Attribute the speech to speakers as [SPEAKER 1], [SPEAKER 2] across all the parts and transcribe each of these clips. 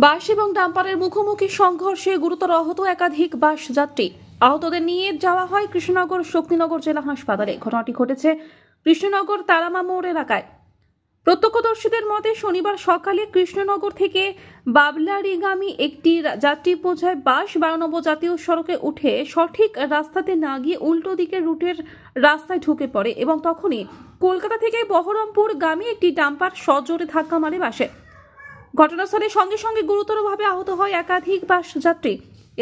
[SPEAKER 1] বাস এবং ডাম্পারের মুখোমুখি সংঘর্ষে গুরুতর আহত একাধিক বাস যাত্রী। আহতদের নিয়ে যাওয়া হয় কৃষ্ণনগর শক্তিনগর জেলা হাসপাতালে। ঘটনাটি ঘটেছে কৃষ্ণনগর তারামা মোড় এলাকায়। প্রত্যক্ষদর্শীদের মতে শনিবার সকালে কৃষ্ণনগর থেকে বাবলারিগামী একটি যাত্রী বোঝাই বাস 12 নম্বর জাতীয় সড়কে উঠে সঠিক রাস্তাতে না গিয়ে উল্টো দিকের রুটের রাস্তায় ঢুকে পড়ে এবং তখনই কলকাতা থেকে বহরমপুর গামী একটি ডাম্পার সজোরে ধাক্কা মারে বাসে। ঘটনাস্থলে সঙ্গে সঙ্গে গুরুতরভাবে আহত হয় একাধিক বাস যাত্রী।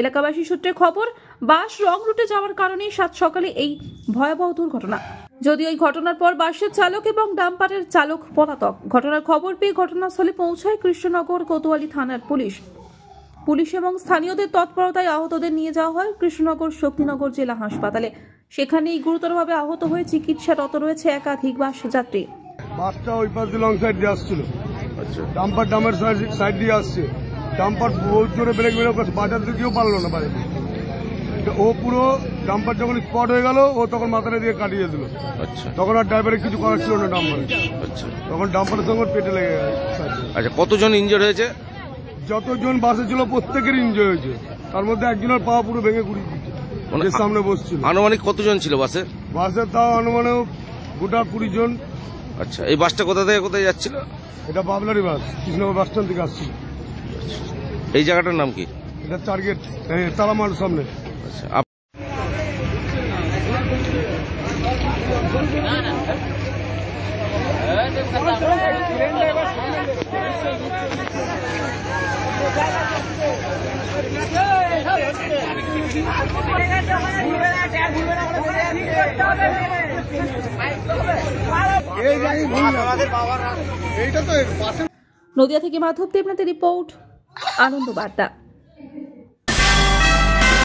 [SPEAKER 1] এলাকাবাসী সূত্রে খবর, বাস রং রুটে যাওয়ার কারণে সাত সকালে এই ভয়াবহ দুর্ঘটনা। যদিও এই ঘটনার পর বাসের চালক এবং ডাম্পারের চালক পলাতক। ঘটনার খবর পেয়ে ঘটনাস্থলে পৌঁছায় কৃষ্ণনগর কোতোয়ালি থানার পুলিশ এবং স্থানীয়দের তৎপরতায় আহতদের নিয়ে যাওয়া হয় কৃষ্ণনগর শক্তিনগর জেলা হাসপাতালে। সেখানেই গুরুতরভাবে আহত হয়ে চিকিৎসারত রয়েছে একাধিক বাস যাত্রী।
[SPEAKER 2] বাসটা ওই পাশ দিয়ে লং সাইড দিয়ে আসছিল, ডাম্পার ডামের সাইড দিয়ে আসছে। ডাম্পার বহুত জোরে ব্রেক মেরে বাজার দিকেও পারলো না বাইরে। ও পুরো ডাম্পার যখন স্পট হয়ে গেল, ও তখন মাথাটা দিয়ে কাটিয়ে দিল। তখন আর ড্রাইভারের কিছু করার ছিল না ডাম্পারে। তখন ডাম্পারের সঙ্গে পেটে লেগে গেছে।
[SPEAKER 3] আচ্ছা, কতজন ইনজোর্ড হয়েছে?
[SPEAKER 2] যতজন বাসে ছিল প্রত্যেকের ইনজয় হয়েছে। তার মধ্যে একজনের পা পুরো ভেঙে গুড়ি দিচ্ছে, সামনে বসছিল।
[SPEAKER 3] আনুমানিক কতজন ছিল বাসে?
[SPEAKER 2] বাসে তাও অনুমানে গোটা 20 জন।
[SPEAKER 3] আচ্ছা, এই বাসটা কোথা থেকে কোথায় যাচ্ছিল?
[SPEAKER 2] এটা বাবলারি বাস, কৃষ্ণনগর বাস স্ট্যান্ড থেকে আসছিল।
[SPEAKER 3] এই জায়গাটার নাম কি?
[SPEAKER 2] এটা টার্গেট তারামার সামনে।
[SPEAKER 3] আচ্ছা,
[SPEAKER 1] নদিয়া থেকে মাধব দেবনাথের রিপোর্ট, আনন্দ বার্তা।